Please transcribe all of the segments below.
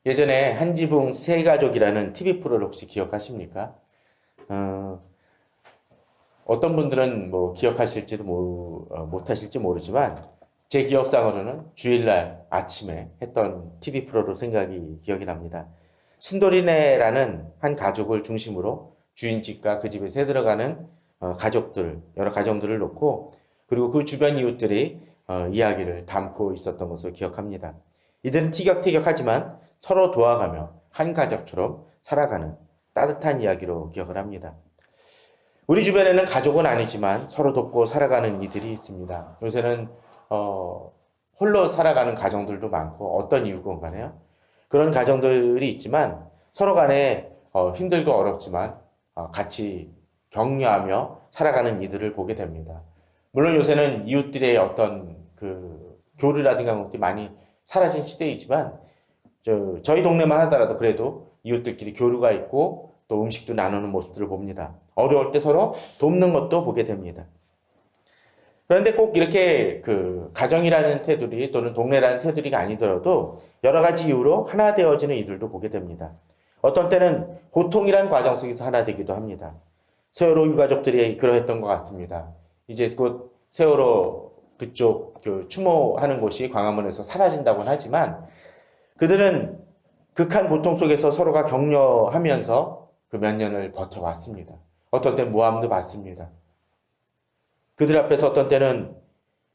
예전에 한지붕 세가족이라는 TV 프로를 혹시 기억하십니까? 어떤 분들은 뭐 기억하실지도 못하실지 모르지만 제 기억상으로는 주일날 아침에 했던 TV 프로로 기억이 납니다. 순돌이네라는 한 가족을 중심으로 주인집과 그 집에 새 들어가는 가족들, 여러 가정들을 놓고 그리고 그 주변 이웃들이 이야기를 담고 있었던 것으로 기억합니다. 이들은 티격태격하지만 서로 도와가며 한 가족처럼 살아가는 따뜻한 이야기로 기억을 합니다. 우리 주변에는 가족은 아니지만 서로 돕고 살아가는 이들이 있습니다. 요새는 홀로 살아가는 가정들도 많고 어떤 이유건 간에요. 그런 가정들이 있지만 서로 간에 힘들고 어렵지만 같이 격려하며 살아가는 이들을 보게 됩니다. 물론 요새는 이웃들의 어떤 그 교류라든가 그런 것들이 많이 사라진 시대이지만 저희 동네만 하더라도 그래도 이웃들끼리 교류가 있고 또 음식도 나누는 모습들을 봅니다. 어려울 때 서로 돕는 것도 보게 됩니다. 그런데 꼭 이렇게 그 가정이라는 테두리 또는 동네라는 테두리가 아니더라도 여러 가지 이유로 하나 되어지는 이들도 보게 됩니다. 어떤 때는 고통이란 과정 속에서 하나 되기도 합니다. 세월호 유가족들이 그러했던 것 같습니다. 이제 곧 세월호 그쪽 추모하는 곳이 광화문에서 사라진다고는 하지만 그들은 극한 고통 속에서 서로가 격려하면서 그 몇 년을 버텨왔습니다. 어떤 때는 모함도 받습니다. 그들 앞에서 어떤 때는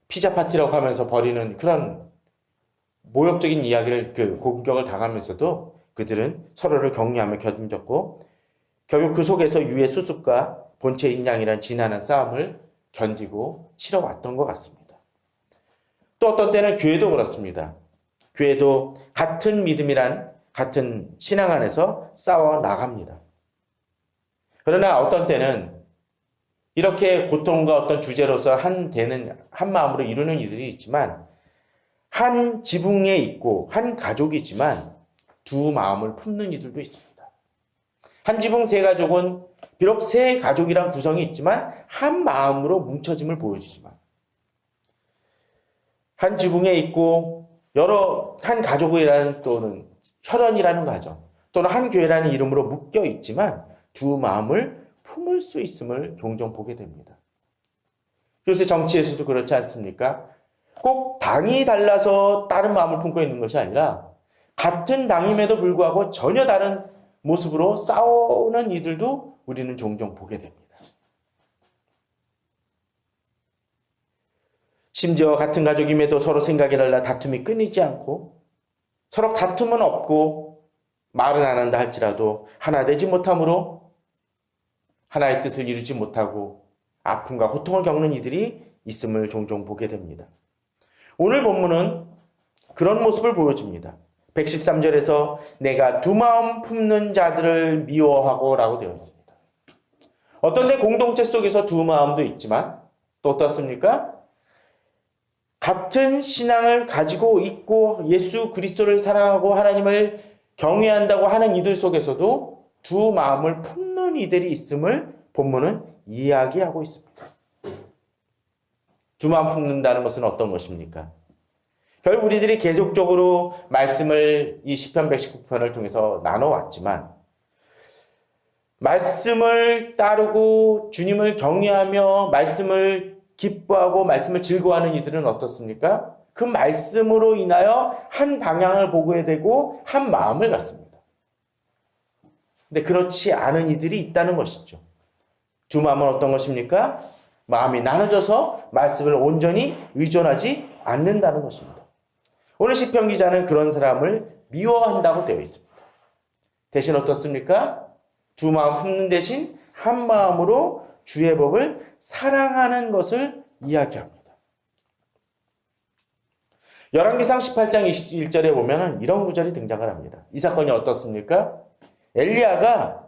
피자 파티라고 하면서 벌이는 그런 모욕적인 이야기를 공격을 당하면서도 그들은 서로를 격려하며 견뎠고 결국 그 속에서 유해 수습과 본체 인양이란 지난한 싸움을 견디고 치러왔던 것 같습니다. 또 어떤 때는 교회도 그렇습니다. 교회도 같은 믿음이란 같은 신앙 안에서 싸워 나갑니다. 그러나 어떤 때는 이렇게 고통과 어떤 주제로서 한 마음으로 이루는 이들이 있지만 한 지붕에 있고 한 가족이지만 두 마음을 품는 이들도 있습니다. 한 지붕 세 가족은 비록 세 가족이란 구성이 있지만 한 마음으로 뭉쳐짐을 보여주지만 한 지붕에 있고 한 가족이라는 또는 혈연이라는 가정 또는 한 교회라는 이름으로 묶여 있지만 두 마음을 품을 수 있음을 종종 보게 됩니다. 요새 정치에서도 그렇지 않습니까? 꼭 당이 달라서 다른 마음을 품고 있는 것이 아니라 같은 당임에도 불구하고 전혀 다른 모습으로 싸우는 이들도 우리는 종종 보게 됩니다. 심지어 같은 가족임에도 서로 생각이 달라 다툼이 끊이지 않고 서로 다툼은 없고 말은 안 한다 할지라도 하나 되지 못함으로 하나의 뜻을 이루지 못하고 아픔과 고통을 겪는 이들이 있음을 종종 보게 됩니다. 오늘 본문은 그런 모습을 보여줍니다. 113절에서 내가 두 마음 품는 자들을 미워하고 라고 되어 있습니다. 어떤 데 공동체 속에서 두 마음도 있지만 또 어떻습니까? 같은 신앙을 가지고 있고 예수 그리스도를 사랑하고 하나님을 경외한다고 하는 이들 속에서도 두 마음을 품는 이들이 있음을 본문은 이야기하고 있습니다. 두 마음 품는다는 것은 어떤 것입니까? 결국 우리들이 계속적으로 말씀을 이 시편 119편을 통해서 나눠왔지만 말씀을 따르고 주님을 경외하며 말씀을 기뻐하고 말씀을 즐거워하는 이들은 어떻습니까? 그 말씀으로 인하여 한 방향을 보게 되고 한 마음을 갖습니다. 근데 그렇지 않은 이들이 있다는 것이죠. 두 마음은 어떤 것입니까? 마음이 나눠져서 말씀을 온전히 의존하지 않는다는 것입니다. 오늘 시편 기자는 그런 사람을 미워한다고 되어 있습니다. 대신 어떻습니까? 두 마음 품는 대신 한 마음으로 주의 법을 사랑하는 것을 이야기합니다. 열왕기상 18장 21절에 보면 이런 구절이 등장을 합니다. 이 사건이 어떻습니까? 엘리야가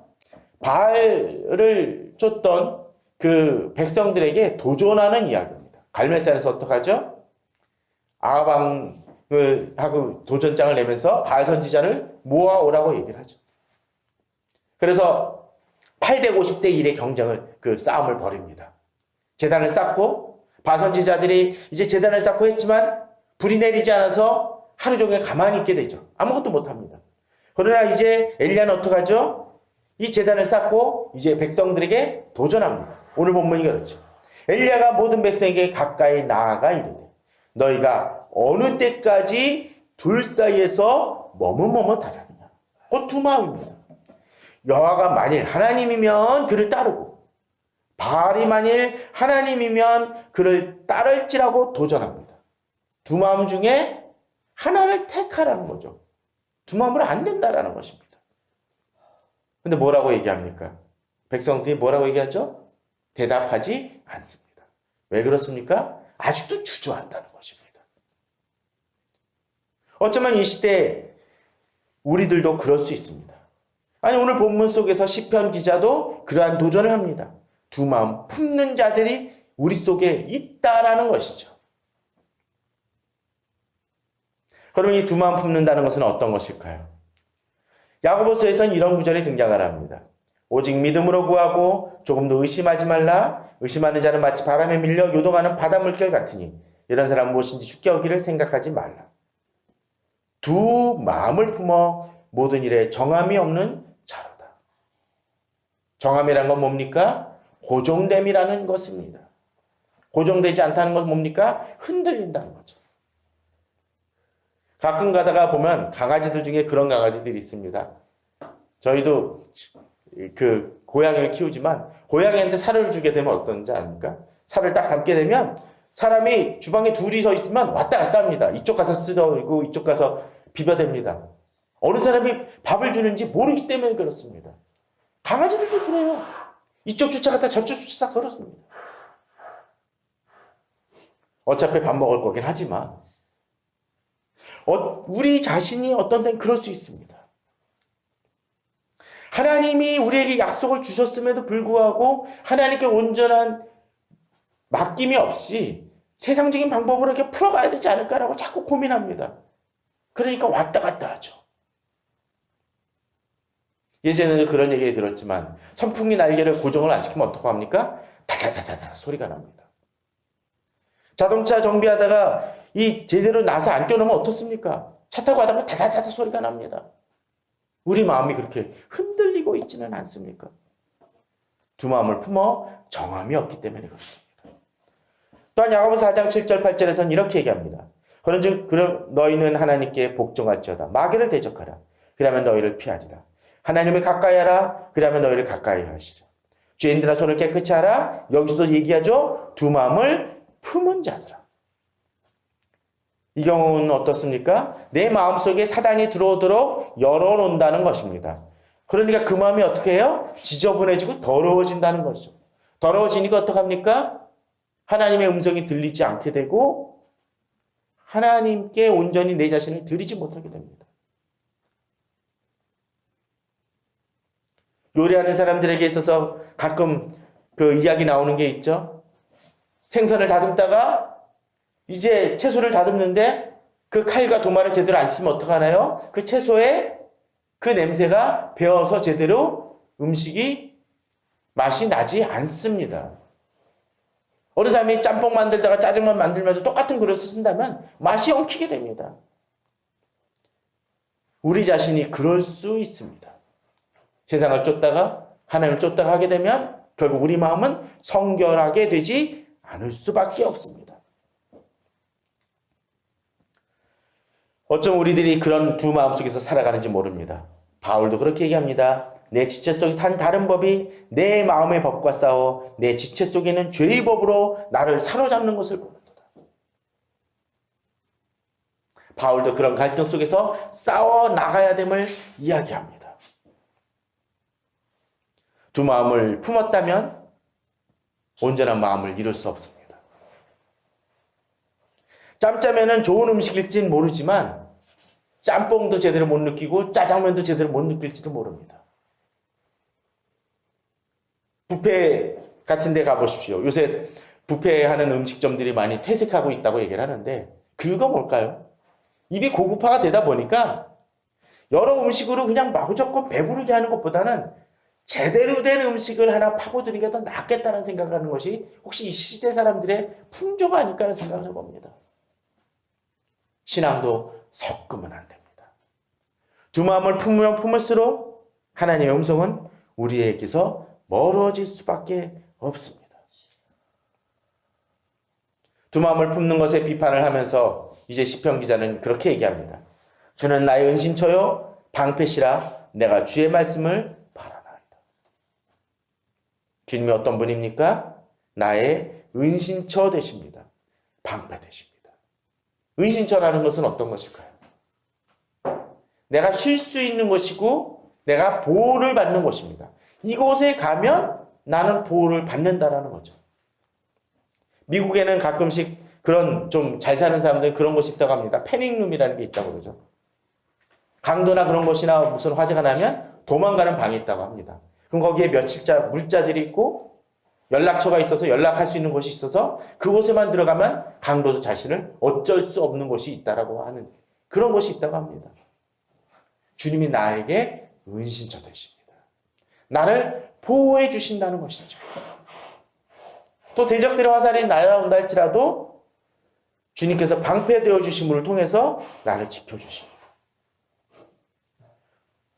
바알을 쫓던 그 백성들에게 도전하는 이야기입니다. 갈멜산에서 어떻게 하죠? 아합왕을 하고 도전장을 내면서 바알 선지자를 모아오라고 얘기를 하죠. 그래서 850대 1의 경쟁을 싸움을 벌입니다. 제단을 쌓고 바알 선지자들이 이제 제단을 쌓고 했지만 불이 내리지 않아서 하루 종일 가만히 있게 되죠. 아무것도 못합니다. 그러나 이제 엘리야는 어떡하죠? 이 제단을 쌓고 이제 백성들에게 도전합니다. 오늘 본문이 그렇죠. 엘리야가 모든 백성에게 가까이 나아가 이르되 너희가 어느 때까지 둘 사이에서 머뭇머뭇하느냐. 그 두 마음입니다. 여호와가 만일 하나님이면 그를 따르고 바알이 만일 하나님이면 그를 따를지라고 도전합니다. 두 마음 중에 하나를 택하라는 거죠. 두 마음으로 안 된다라는 것입니다. 근데 뭐라고 얘기합니까? 백성들이 뭐라고 얘기하죠? 대답하지 않습니다. 왜 그렇습니까? 아직도 주저한다는 것입니다. 어쩌면 이 시대에 우리들도 그럴 수 있습니다. 아니 오늘 본문 속에서 시편 기자도 그러한 도전을 합니다. 두 마음 품는 자들이 우리 속에 있다라는 것이죠. 그럼 이 두 마음 품는다는 것은 어떤 것일까요? 야고보서에서는 이런 구절이 등장을 합니다. 오직 믿음으로 구하고 조금도 의심하지 말라. 의심하는 자는 마치 바람에 밀려 요동하는 바다 물결 같으니 이런 사람은 무엇인지 죽게 하기를 생각하지 말라. 두 마음을 품어 모든 일에 정함이 없는 자로다. 정함이란 건 뭡니까? 고정됨이라는 것입니다. 고정되지 않다는 건 뭡니까? 흔들린다는 거죠. 가끔 가다가 보면 강아지들 중에 그런 강아지들이 있습니다. 저희도 그 고양이를 키우지만 고양이한테 살을 주게 되면 어떤지 아닙니까? 살을 딱 감게 되면 사람이 주방에 둘이 서 있으면 왔다 갔다 합니다. 이쪽 가서 쓰러지고 이쪽 가서 비벼댑니다. 어느 사람이 밥을 주는지 모르기 때문에 그렇습니다. 강아지들도 그래요. 이쪽 쫓아갔다 저쪽 쫓아갔다 그렇습니다. 어차피 밥 먹을 거긴 하지만 우리 자신이 어떤 데는 그럴 수 있습니다. 하나님이 우리에게 약속을 주셨음에도 불구하고 하나님께 온전한 맡김이 없이 세상적인 방법으로 이렇게 풀어가야 되지 않을까라고 자꾸 고민합니다. 그러니까 왔다 갔다 하죠. 예전에는 그런 얘기 들었지만 선풍기 날개를 고정을 안 시키면 어떡합니까? 다다다다다 소리가 납니다. 자동차 정비하다가 이 제대로 나사 안 껴놓으면 어떻습니까? 차 타고 가다 보면 다다다다 소리가 납니다. 우리 마음이 그렇게 흔들리고 있지는 않습니까? 두 마음을 품어 정함이 없기 때문에 그렇습니다. 또한 야고보서 4장 7절 8절에서는 이렇게 얘기합니다. 그런즉 너희는 하나님께 복종할지어다. 마귀를 대적하라. 그러면 너희를 피하리라. 하나님을 가까이 하라. 그러면 너희를 가까이 하시리라. 죄인들아 손을 깨끗이 하라. 여기서도 얘기하죠. 두 마음을 품은 자들아. 이 경우는 어떻습니까? 내 마음속에 사단이 들어오도록 열어놓는다는 것입니다. 그러니까 그 마음이 어떻게 해요? 지저분해지고 더러워진다는 거죠. 더러워지니까 어떡합니까? 하나님의 음성이 들리지 않게 되고 하나님께 온전히 내 자신을 드리지 못하게 됩니다. 요리하는 사람들에게 있어서 가끔 그 이야기 나오는 게 있죠. 생선을 다듬다가 이제 채소를 다듬는데 그 칼과 도마를 제대로 안 쓰면 어떡하나요? 그 채소에 그 냄새가 배어서 제대로 음식이 맛이 나지 않습니다. 어느 사람이 짬뽕 만들다가 짜장면 만들면서 똑같은 그릇을 쓴다면 맛이 엉키게 됩니다. 우리 자신이 그럴 수 있습니다. 세상을 쫓다가 하나님을 쫓다가 하게 되면 결국 우리 마음은 성결하게 되지 않을 수밖에 없습니다. 어쩜 우리들이 그런 두 마음 속에서 살아가는지 모릅니다. 바울도 그렇게 얘기합니다. 내 지체 속에 산 다른 법이 내 마음의 법과 싸워 내 지체 속에는 죄의 법으로 나를 사로잡는 것을 보는도다. 바울도 그런 갈등 속에서 싸워 나가야 됨을 이야기합니다. 두 마음을 품었다면 온전한 마음을 이룰 수 없습니다. 짬짜면은 좋은 음식일진 모르지만 짬뽕도 제대로 못 느끼고 짜장면도 제대로 못 느낄지도 모릅니다. 뷔페 같은 데 가보십시오. 요새 뷔페 하는 음식점들이 많이 퇴색하고 있다고 얘기를 하는데 그거 뭘까요? 입이 고급화가 되다 보니까 여러 음식으로 그냥 마구잡고 배부르게 하는 것보다는 제대로 된 음식을 하나 파고드는 게 더 낫겠다는 생각을 하는 것이 혹시 이 시대 사람들의 풍조가 아닐까 하는 생각을 해봅니다. 신앙도 섞으면 안 됩니다. 두 마음을 품으면 품을수록 하나님의 음성은 우리에게서 멀어질 수밖에 없습니다. 두 마음을 품는 것에 비판을 하면서 이제 시편 기자는 그렇게 얘기합니다. 주는 나의 은신처요 방패시라 내가 주의 말씀을 바라나이다. 주님이 어떤 분입니까? 나의 은신처 되십니다. 방패 되십니다. 은신처라는 것은 어떤 것일까요? 내가 쉴 수 있는 것이고 내가 보호를 받는 것입니다. 이곳에 가면 나는 보호를 받는다라는 거죠. 미국에는 가끔씩 그런 좀 잘 사는 사람들은 그런 곳이 있다고 합니다. 패닉룸이라는 게 있다고 그러죠. 강도나 그런 것이나 무슨 화재가 나면 도망가는 방이 있다고 합니다. 그럼 거기에 며칠자 물자들이 있고 연락처가 있어서 연락할 수 있는 곳이 있어서 그곳에만 들어가면 강도도 자신을 어쩔 수 없는 곳이 있다라고 하는 그런 곳이 있다고 합니다. 주님이 나에게 은신처 되십니다. 나를 보호해 주신다는 것이죠. 또 대적들의 화살이 날아온다 할지라도 주님께서 방패되어 주심을 통해서 나를 지켜주십니다.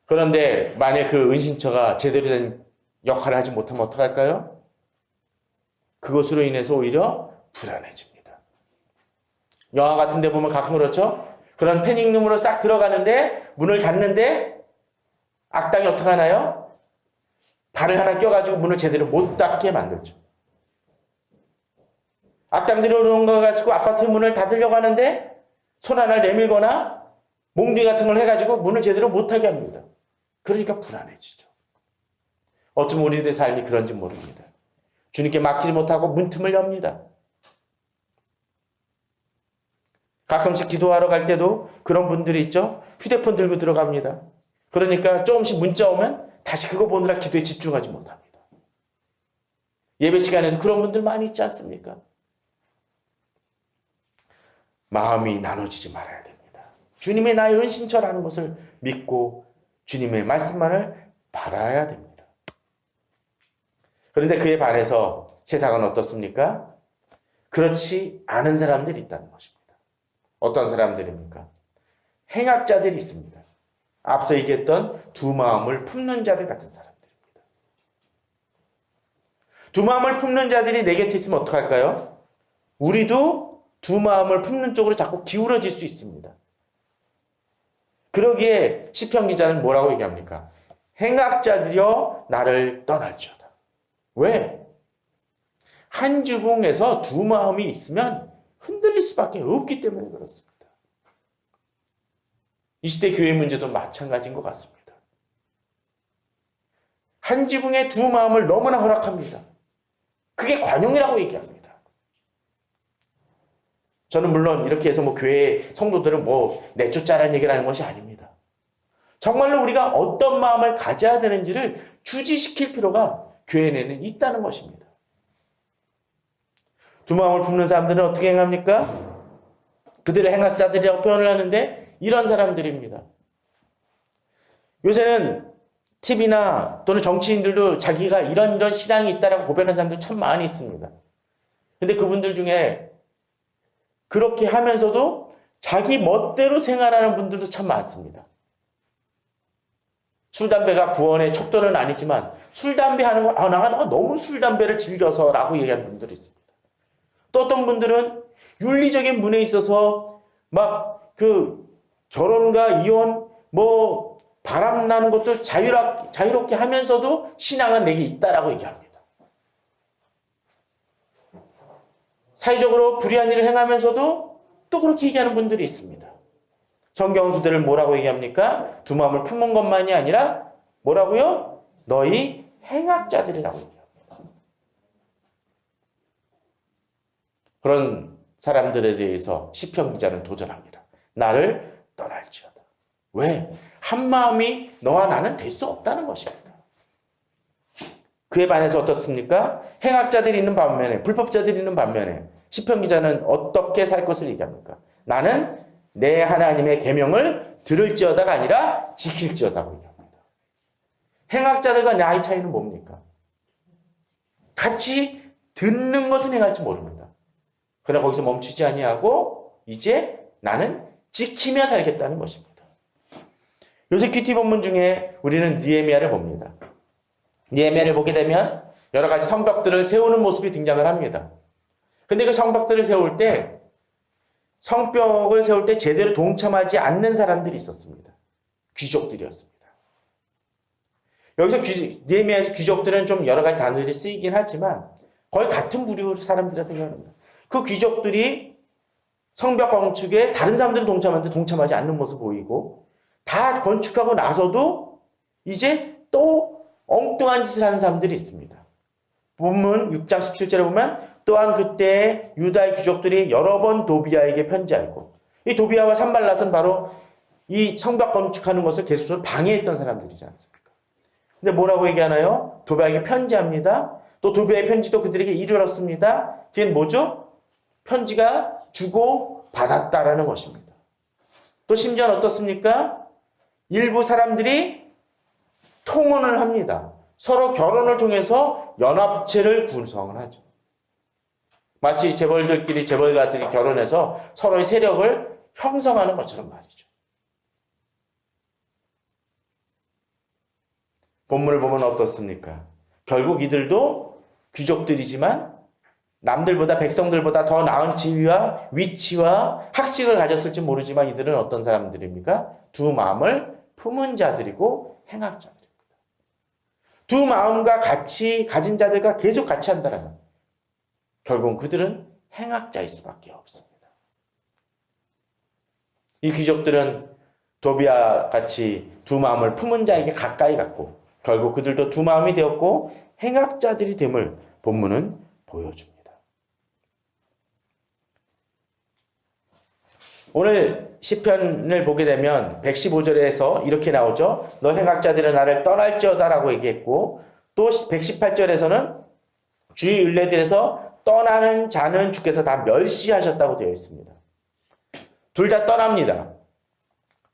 그런데 만약 그 은신처가 제대로 된 역할을 하지 못하면 어떡할까요? 그것으로 인해서 오히려 불안해집니다. 영화 같은 데 보면 가끔 그렇죠? 그런 패닉룸으로 싹 들어가는데 문을 닫는데 악당이 어떡하나요? 발을 하나 껴가지고 문을 제대로 못 닫게 만들죠. 악당들이 오는 거 가지고 아파트 문을 닫으려고 하는데 손 하나를 내밀거나 몽둥이 같은 걸 해가지고 문을 제대로 못하게 합니다. 그러니까 불안해지죠. 어쩌면 우리들의 삶이 그런지 모릅니다. 주님께 맡기지 못하고 문틈을 엽니다. 가끔씩 기도하러 갈 때도 그런 분들이 있죠. 휴대폰 들고 들어갑니다. 그러니까 조금씩 문자 오면 다시 그거 보느라 기도에 집중하지 못합니다. 예배 시간에도 그런 분들 많이 있지 않습니까? 마음이 나눠지지 말아야 됩니다. 주님의 나의 은신처라는 것을 믿고 주님의 말씀만을 바라야 됩니다. 그런데 그에 반해서 세상은 어떻습니까? 그렇지 않은 사람들이 있다는 것입니다. 어떤 사람들입니까? 행악자들이 있습니다. 앞서 얘기했던 두 마음을 품는 자들 같은 사람들입니다. 두 마음을 품는 자들이 내 곁에 있으면 어떡할까요? 우리도 두 마음을 품는 쪽으로 자꾸 기울어질 수 있습니다. 그러기에 시편 기자는 뭐라고 얘기합니까? 행악자들이여 나를 떠날지어다. 왜? 한 지붕에서 두 마음이 있으면 흔들릴 수밖에 없기 때문에 그렇습니다. 이 시대 교회 문제도 마찬가지인 것 같습니다. 한 지붕에 두 마음을 너무나 허락합니다. 그게 관용이라고 얘기합니다. 저는 물론 이렇게 해서 교회 성도들은 내쫓자라는 얘기를 하는 것이 아닙니다. 정말로 우리가 어떤 마음을 가져야 되는지를 주지시킬 필요가 교회 내에는 있다는 것입니다. 두 마음을 품는 사람들은 어떻게 행합니까? 그들을 행악자들이라고 표현을 하는데 이런 사람들입니다. 요새는 TV나 또는 정치인들도 자기가 이런 신앙이 있다라고 고백하는 사람들 참 많이 있습니다. 근데 그분들 중에 그렇게 하면서도 자기 멋대로 생활하는 분들도 참 많습니다. 술, 담배가 구원의 척도는 아니지만 술, 담배 하는 거, 내가 너무 술, 담배를 즐겨서 라고 얘기하는 분들이 있습니다. 또 어떤 분들은 윤리적인 문에 있어서 결혼과 이혼, 바람나는 것도 자유롭게 하면서도 신앙은 내게 있다라고 얘기합니다. 사회적으로 불의한 일을 행하면서도 또 그렇게 얘기하는 분들이 있습니다. 성경은 그들을 뭐라고 얘기합니까? 두 마음을 품은 것만이 아니라 뭐라고요? 너희 행악자들이라고 얘기합니다. 그런 사람들에 대해서 시편 기자는 도전합니다. 나를 떠날지어다. 왜? 한 마음이 너와 나는 될 수 없다는 것입니다. 그에 반해서 어떻습니까? 행악자들이 있는 반면에, 불법자들이 있는 반면에 시편 기자는 어떻게 살 것을 얘기합니까? 나는 내 하나님의 계명을 들을지어다가 아니라 지킬지어다고 얘기합니다. 행악자들과 나의 차이는 뭡니까? 같이 듣는 것은 행할지 모릅니다. 그러나 거기서 멈추지 아니하고 이제 나는 지키며 살겠다는 것입니다. 요새 큐티 본문 중에 우리는 느헤미야를 봅니다. 느헤미야를 보게 되면 여러 가지 성벽들을 세우는 모습이 등장을 합니다. 근데 그 성벽들을 세울 때, 성벽을 세울 때 제대로 동참하지 않는 사람들이 있었습니다. 귀족들이었습니다. 여기서 느헤미야에서 귀족들은 좀 여러 가지 단어들이 쓰이긴 하지만 거의 같은 부류 사람들이라 생각합니다. 그 귀족들이 성벽 건축에 다른 사람들이 동참하는데 동참하지 않는 모습을 보이고, 다 건축하고 나서도 이제 또 엉뚱한 짓을 하는 사람들이 있습니다. 본문 6장 17절에 보면 또한 그때 유다의 귀족들이 여러 번 도비아에게 편지하였고, 이 도비아와 산발랏은 바로 이 성벽 건축하는 것을 계속적으로 방해했던 사람들이지 않습니까? 근데 뭐라고 얘기하나요? 도비아에게 편지합니다. 또 도비아의 편지도 그들에게 이르렀습니다. 그게 뭐죠? 편지가 주고 받았다라는 것입니다. 또 심지어는 어떻습니까? 일부 사람들이 통혼을 합니다. 서로 결혼을 통해서 연합체를 구성을 하죠. 마치 재벌들끼리 재벌가들이 결혼해서 서로의 세력을 형성하는 것처럼 말이죠. 본문을 보면 어떻습니까? 결국 이들도 귀족들이지만 남들보다, 백성들보다 더 나은 지위와 위치와 학식을 가졌을지 모르지만 이들은 어떤 사람들입니까? 두 마음을 품은 자들이고 행악자들입니다. 두 마음과 같이 가진 자들과 계속 같이 한다면 결국은 그들은 행악자일 수밖에 없습니다. 이 귀족들은 도비아 같이 두 마음을 품은 자에게 가까이 갔고 결국 그들도 두 마음이 되었고 행악자들이 됨을 본문은 보여줍니다. 오늘 시편을 보게 되면 115절에서 이렇게 나오죠. 너 행악자들은 나를 떠날지어다 라고 얘기했고, 또 118절에서는 주의 의뢰들에서 떠나는 자는 주께서 다 멸시하셨다고 되어 있습니다. 둘 다 떠납니다.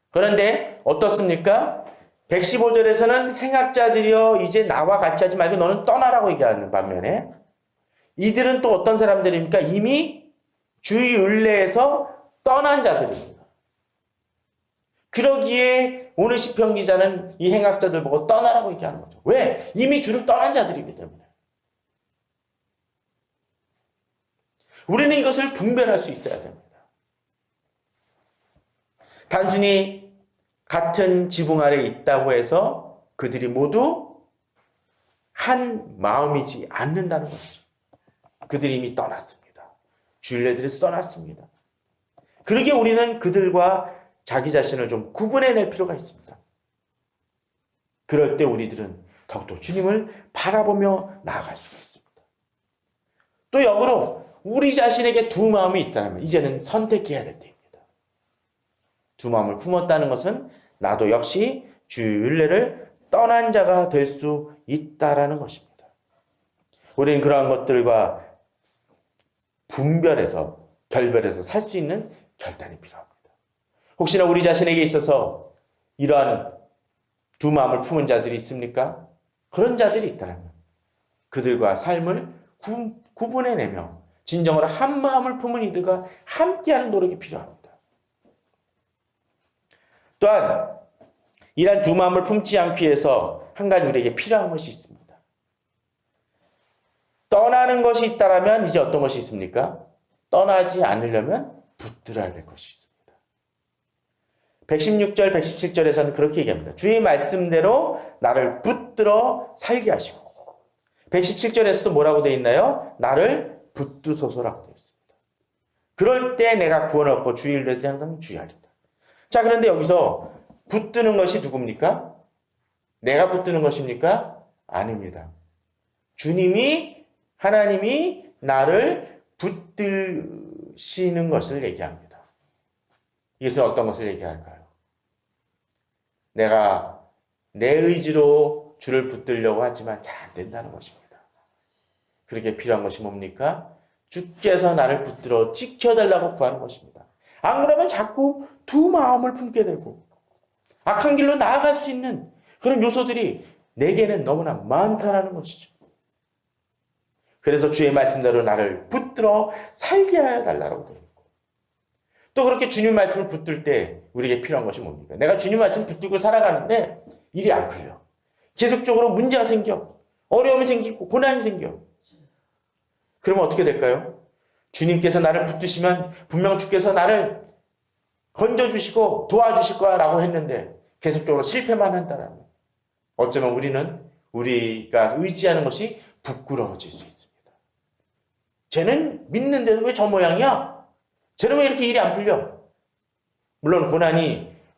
그런데 어떻습니까? 115절에서는 행악자들이여 이제 나와 같이 하지 말고 너는 떠나라고 얘기하는 반면에 이들은 또 어떤 사람들입니까? 이미 주의 의뢰에서 떠난 자들입니다. 그러기에 오늘 시편 기자는 이 행악자들 보고 떠나라고 얘기하는 거죠. 왜? 이미 주를 떠난 자들이기 때문에. 우리는 이것을 분별할 수 있어야 됩니다. 단순히 같은 지붕 아래 있다고 해서 그들이 모두 한 마음이지 않는다는 것이죠. 그들이 이미 떠났습니다. 주일레들에서 떠났습니다. 그러기에 우리는 그들과 자기 자신을 좀 구분해낼 필요가 있습니다. 그럴 때 우리들은 더욱더 주님을 바라보며 나아갈 수가 있습니다. 또 역으로 우리 자신에게 두 마음이 있다면 이제는 선택해야 될 때입니다. 두 마음을 품었다는 것은 나도 역시 주의 윤례를 떠난 자가 될 수 있다라는 것입니다. 우리는 그러한 것들과 분별해서 결별해서 살 수 있는 결단이 필요합니다. 혹시나 우리 자신에게 있어서 이러한 두 마음을 품은 자들이 있습니까? 그런 자들이 있다면 그들과 삶을 구분해내며 진정으로 한 마음을 품은 이들과 함께하는 노력이 필요합니다. 또한 이러한 두 마음을 품지 않기 위해서 한 가지 우리에게 필요한 것이 있습니다. 떠나는 것이 있다면 이제 어떤 것이 있습니까? 떠나지 않으려면 붙들어야 될 것이 있습니다. 116절, 117절에서는 그렇게 얘기합니다. 주의 말씀대로 나를 붙들어 살게 하시고 117절에서도 뭐라고 되어 있나요? 나를 붙드소서라고 되어 있습니다. 그럴 때 내가 구원을 얻고 주의 일들이 항상 주의하리다. 자, 그런데 여기서 붙드는 것이 누굽니까? 내가 붙드는 것입니까? 아닙니다. 주님이, 하나님이 나를 붙드시는 것을 얘기합니다. 이것은 어떤 것을 얘기할까요? 내가 내 의지로 주를 붙들려고 하지만 잘 안 된다는 것입니다. 그렇게 필요한 것이 뭡니까? 주께서 나를 붙들어 지켜달라고 구하는 것입니다. 안 그러면 자꾸 두 마음을 품게 되고 악한 길로 나아갈 수 있는 그런 요소들이 내게는 너무나 많다라는 것이죠. 그래서 주의 말씀대로 나를 붙들어 살게 하여 달라고 되어 있고 또 그렇게 주님 말씀을 붙들 때 우리에게 필요한 것이 뭡니까? 내가 주님 말씀을 붙들고 살아가는데 일이 안 풀려. 계속적으로 문제가 생겨. 어려움이 생기고 고난이 생겨. 그러면 어떻게 될까요? 주님께서 나를 붙드시면 분명 주께서 나를 건져주시고 도와주실 거라고 했는데 계속적으로 실패만 한다면 어쩌면 우리가 의지하는 것이 부끄러워질 수 있습니다. 쟤는 믿는데도 왜 저 모양이야? 쟤는 왜 이렇게 일이 안 풀려? 물론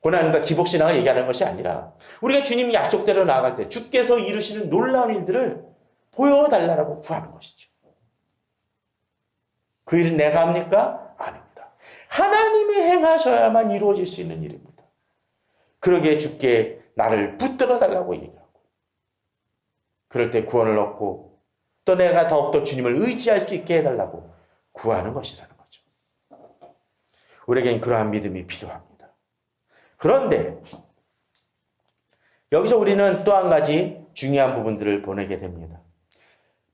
고난과 기복신앙을 얘기하는 것이 아니라 우리가 주님이 약속대로 나아갈 때 주께서 이루시는 놀라운 일들을 보여달라고 구하는 것이죠. 그 일은 내가 합니까? 아닙니다. 하나님이 행하셔야만 이루어질 수 있는 일입니다. 그러기에 주께 나를 붙들어 달라고 얘기하고 그럴 때 구원을 얻고 또 내가 더욱더 주님을 의지할 수 있게 해달라고 구하는 것이라는 거죠. 우리에겐 그러한 믿음이 필요합니다. 그런데 여기서 우리는 또 한 가지 중요한 부분들을 보내게 됩니다.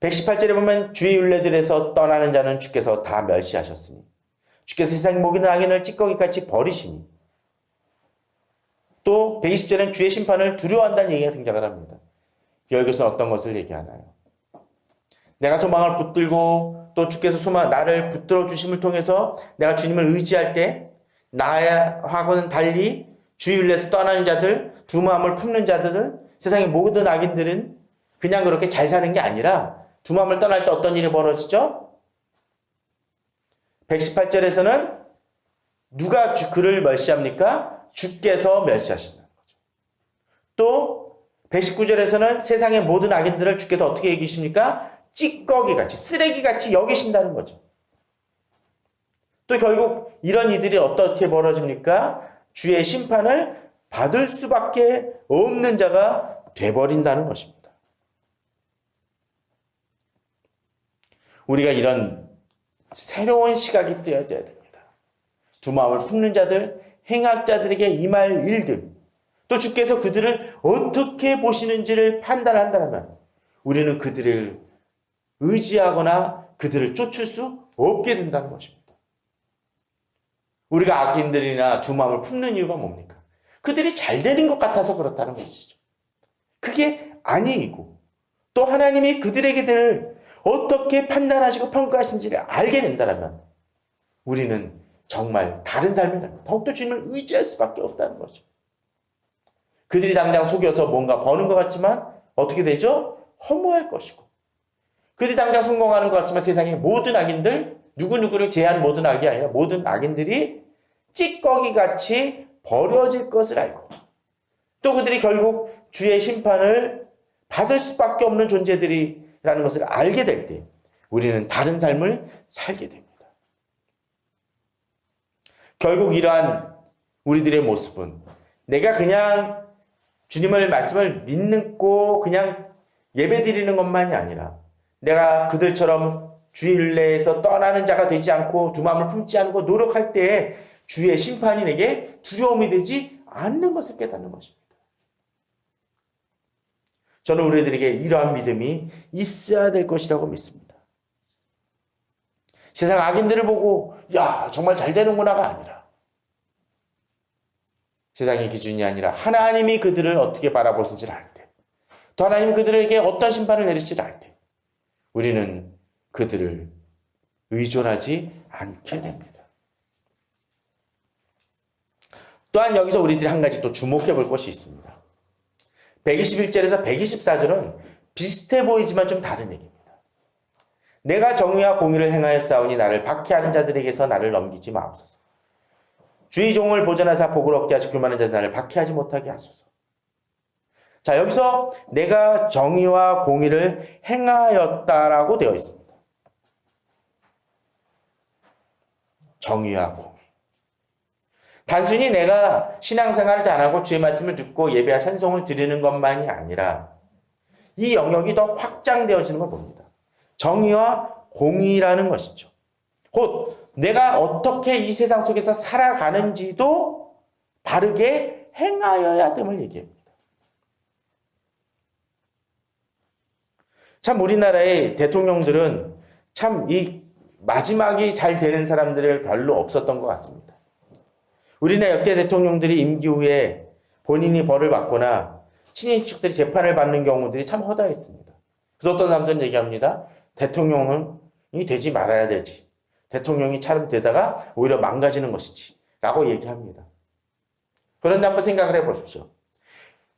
118절에 보면 주의 율례들에서 떠나는 자는 주께서 다 멸시하셨으니 주께서 세상 먹이는 악인을 찌꺼기같이 버리시니 또 120절에는 주의 심판을 두려워한다는 얘기가 등장을 합니다. 여기서는 어떤 것을 얘기하나요? 내가 소망을 붙들고 또 주께서 나를 붙들어 주심을 통해서 내가 주님을 의지할 때 나하고는 달리 주의 율례에서 떠나는 자들, 두 마음을 품는 자들은 세상의 모든 악인들은 그냥 그렇게 잘 사는 게 아니라 두 마음을 떠날 때 어떤 일이 벌어지죠? 118절에서는 누가 그를 멸시합니까? 주께서 멸시하신다는 거죠. 또 119절에서는 세상의 모든 악인들을 주께서 어떻게 여기십니까? 찌꺼기같이, 쓰레기같이 여기신다는 거죠. 또 결국 이런 이들이 어떻게 벌어집니까? 주의 심판을 받을 수밖에 없는 자가 돼버린다는 것입니다. 우리가 이런 새로운 시각이 뜨여져야 됩니다. 두 마음을 품는 자들, 행악자들에게 임할 일들, 또 주께서 그들을 어떻게 보시는지를 판단한다면 우리는 그들을 의지하거나 그들을 쫓을 수 없게 된다는 것입니다. 우리가 악인들이나 두 마음을 품는 이유가 뭡니까? 그들이 잘 되는 것 같아서 그렇다는 것이죠. 그게 아니고 또 하나님이 그들에게들 어떻게 판단하시고 평가하신지를 알게 된다면 우리는 정말 다른 삶을 더욱더 주님을 의지할 수밖에 없다는 거죠. 그들이 당장 속여서 뭔가 버는 것 같지만 어떻게 되죠? 허무할 것이고 그들이 당장 성공하는 것 같지만 세상의 모든 악인들 누구누구를 제한 모든 악이 아니라 모든 악인들이 찌꺼기같이 버려질 것을 알고 또 그들이 결국 주의 심판을 받을 수밖에 없는 존재들이라는 것을 알게 될 때 우리는 다른 삶을 살게 됩니다. 결국 이러한 우리들의 모습은 내가 그냥 주님을 말씀을 믿고 그냥 예배드리는 것만이 아니라 내가 그들처럼 주의 율례에서 떠나는 자가 되지 않고 두 마음을 품지 않고 노력할 때에 주의 심판이 내게 두려움이 되지 않는 것을 깨닫는 것입니다. 저는 우리들에게 이러한 믿음이 있어야 될 것이라고 믿습니다. 세상 악인들을 보고 야 정말 잘 되는구나가 아니라 세상의 기준이 아니라 하나님이 그들을 어떻게 바라보실지를 알 때 또 하나님이 그들에게 어떤 심판을 내리실지를 알 때 우리는 그들을 의존하지 않게 됩니다. 또한 여기서 우리들이 한 가지 또 주목해 볼 것이 있습니다. 121절에서 124절은 비슷해 보이지만 좀 다른 얘기입니다. 내가 정의와 공의를 행하였사오니 나를 박해하는 자들에게서 나를 넘기지 마옵소서. 주의 종을 보전하사 복을 얻게 하시고 교만한 자들 나를 박해하지 못하게 하소서. 자, 여기서 내가 정의와 공의를 행하였다라고 되어 있습니다. 정의와 공의. 단순히 내가 신앙생활을 잘하고 주의 말씀을 듣고 예배와 찬송을 드리는 것만이 아니라 이 영역이 더 확장되어지는 걸 봅니다. 정의와 공의라는 것이죠. 곧 내가 어떻게 이 세상 속에서 살아가는지도 바르게 행하여야 됨을 얘기합니다. 참 우리나라의 대통령들은 참 이 마지막이 잘 되는 사람들을 별로 없었던 것 같습니다. 우리나라 역대 대통령들이 임기 후에 본인이 벌을 받거나 친인척들이 재판을 받는 경우들이 참 허다했습니다. 그래서 어떤 사람들은 얘기합니다. 대통령이 되지 말아야 되지. 대통령이 참 되다가 오히려 망가지는 것이지. 라고 얘기합니다. 그런데 한번 생각을 해보십시오.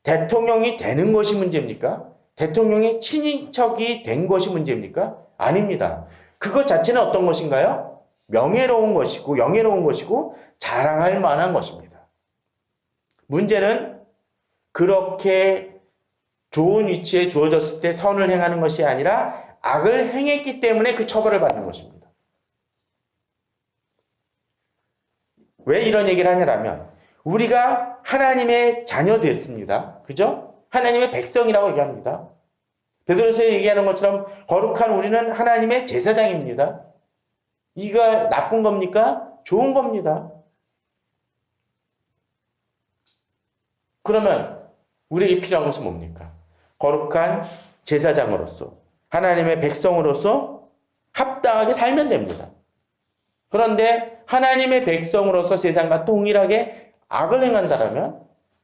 대통령이 되는 것이 문제입니까? 대통령이 친인척이 된 것이 문제입니까? 아닙니다. 그것 자체는 어떤 것인가요? 명예로운 것이고 영예로운 것이고 자랑할 만한 것입니다. 문제는 그렇게 좋은 위치에 주어졌을 때 선을 행하는 것이 아니라 악을 행했기 때문에 그 처벌을 받는 것입니다. 왜 이런 얘기를 하냐면 우리가 하나님의 자녀되었습니다. 그죠? 하나님의 백성이라고 얘기합니다. 베드로서에 얘기하는 것처럼 거룩한 우리는 하나님의 제사장입니다. 이가 나쁜 겁니까? 좋은 겁니다. 그러면 우리에게 필요한 것은 뭡니까? 거룩한 제사장으로서 하나님의 백성으로서 합당하게 살면 됩니다. 그런데 하나님의 백성으로서 세상과 동일하게 악을 행한다면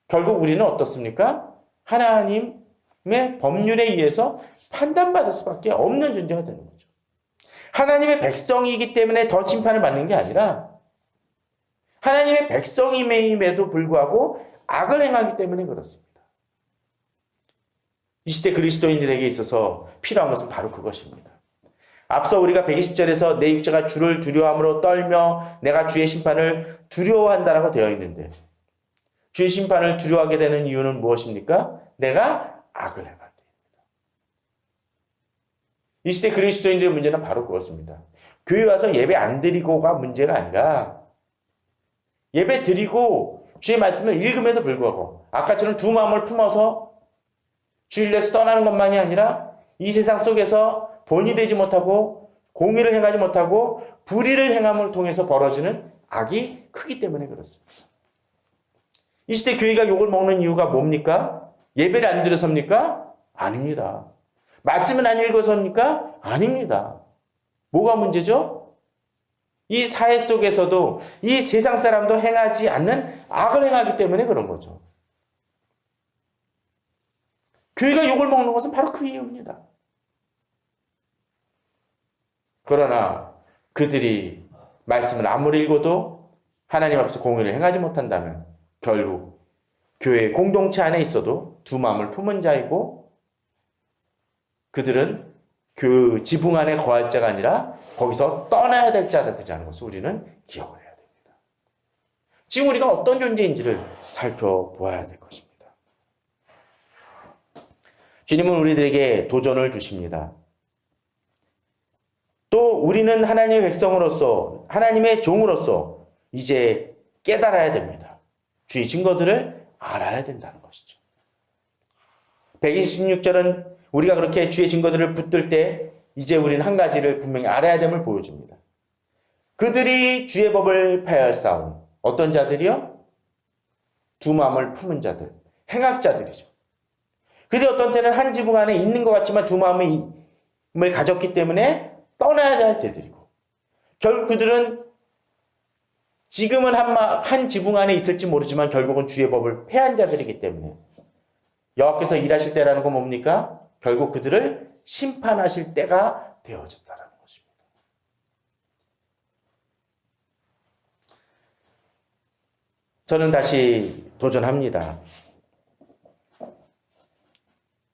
결국 우리는 어떻습니까? 하나님의 법률에 의해서 판단받을 수밖에 없는 존재가 되는 거죠. 하나님의 백성이기 때문에 더 심판을 받는 게 아니라 하나님의 백성임에도 불구하고 악을 행하기 때문에 그렇습니다. 이 시대 그리스도인들에게 있어서 필요한 것은 바로 그것입니다. 앞서 우리가 120절에서 내 육체가 주를 두려워함으로 떨며 내가 주의 심판을 두려워한다라고 되어 있는데 주의 심판을 두려워하게 되는 이유는 무엇입니까? 내가 악을 행할 때입니다. 이 시대 그리스도인들의 문제는 바로 그것입니다. 교회 와서 예배 안 드리고가 문제가 아니라 예배 드리고 주의 말씀을 읽음에도 불구하고 아까처럼 두 마음을 품어서 주일에서 떠나는 것만이 아니라 이 세상 속에서 본이 되지 못하고 공의를 행하지 못하고 불의를 행함을 통해서 벌어지는 악이 크기 때문에 그렇습니다. 이 시대 교회가 욕을 먹는 이유가 뭡니까? 예배를 안 드려서입니까? 아닙니다. 말씀은 안 읽어서입니까? 아닙니다. 뭐가 문제죠? 이 사회 속에서도 이 세상 사람도 행하지 않는 악을 행하기 때문에 그런 거죠. 교회가 욕을 먹는 것은 바로 그 이유입니다. 그러나 그들이 말씀을 아무리 읽어도 하나님 앞에서 공의를 행하지 못한다면 결국 교회 공동체 안에 있어도 두 마음을 품은 자이고 그들은 그 지붕 안에 거할 자가 아니라 거기서 떠나야 될 자들이라는 것을 우리는 기억을 해야 됩니다. 지금 우리가 어떤 존재인지를 살펴보아야 될 것입니다. 주님은 우리들에게 도전을 주십니다. 또 우리는 하나님의 백성으로서 하나님의 종으로서 이제 깨달아야 됩니다. 주의 증거들을 알아야 된다는 것이죠. 126절은 우리가 그렇게 주의 증거들을 붙들 때 이제 우리는 한 가지를 분명히 알아야 됨을 보여줍니다. 그들이 주의 법을 폐하였사오니 어떤 자들이요? 두 마음을 품은 자들, 행악자들이죠. 그들이 어떤 때는 한 지붕 안에 있는 것 같지만 두 마음을 가졌기 때문에 떠나야 할 때들이고 결국 그들은 지금은 한 지붕 안에 있을지 모르지만 결국은 주의 법을 폐한 자들이기 때문에 여호와께서 일하실 때라는 건 뭡니까? 결국 그들을 심판하실 때가 되어졌다는 것입니다. 저는 다시 도전합니다.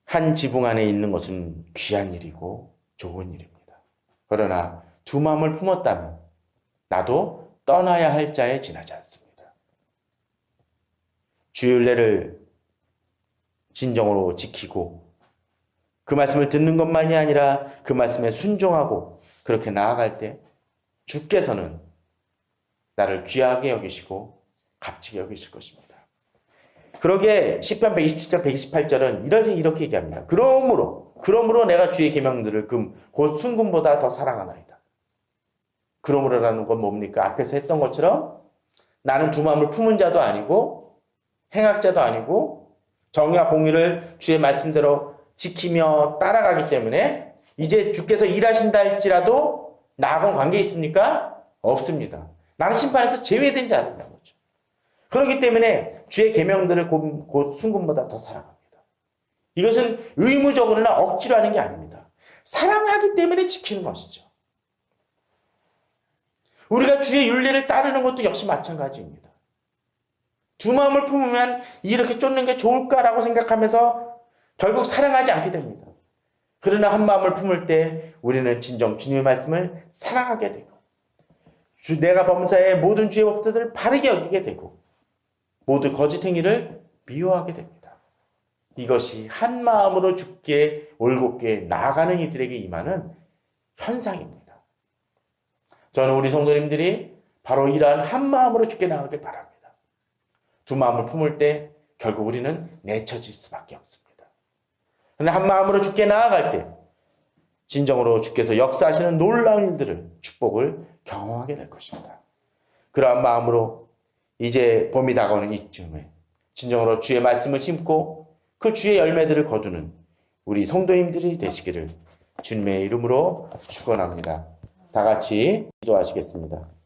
한 지붕 안에 있는 것은 귀한 일이고 좋은 일입니다. 그러나 두 마음을 품었다면 나도 떠나야 할 자에 지나지 않습니다. 주일례를 진정으로 지키고 그 말씀을 듣는 것만이 아니라 그 말씀에 순종하고 그렇게 나아갈 때 주께서는 나를 귀하게 여기시고 값지게 여기실 것입니다. 그러게 시편 127절 128절은 이렇게 얘기합니다. 그러므로 내가 주의 계명들을 곧 순금보다 더 사랑하나이다. 그러므로라는 건 뭡니까? 앞에서 했던 것처럼 나는 두 마음을 품은 자도 아니고 행악자도 아니고 정의와 공의를 주의 말씀대로 지키며 따라가기 때문에 이제 주께서 일하신다 할지라도 나하고는 관계 있습니까? 없습니다. 나는 심판에서 제외된 자라는 거죠. 그렇기 때문에 주의 계명들을 곧 순금보다 더 사랑합니다. 이것은 의무적으로나 억지로 하는 게 아닙니다. 사랑하기 때문에 지키는 것이죠. 우리가 주의 윤리를 따르는 것도 역시 마찬가지입니다. 두 마음을 품으면 이렇게 쫓는 게 좋을까라고 생각하면서 결국 사랑하지 않게 됩니다. 그러나 한 마음을 품을 때 우리는 진정 주님의 말씀을 사랑하게 되고 내가 범사의 모든 주의 법도들을 바르게 여기게 되고 모두 거짓 행위를 미워하게 됩니다. 이것이 한 마음으로 주께 올곧게 나아가는 이들에게 임하는 현상입니다. 저는 우리 성도님들이 바로 이러한 한 마음으로 주께 나아가길 바랍니다. 두 마음을 품을 때 결국 우리는 내쳐질 수밖에 없습니다. 그러나 한 마음으로 주께 나아갈 때 진정으로 주께서 역사하시는 놀라운 일들을 축복을 경험하게 될 것입니다. 그러한 마음으로 이제 봄이 다가오는 이쯤에 진정으로 주의 말씀을 심고 그 주의 열매들을 거두는 우리 성도님들이 되시기를 주님의 이름으로 축원합니다. 다 같이 기도하시겠습니다.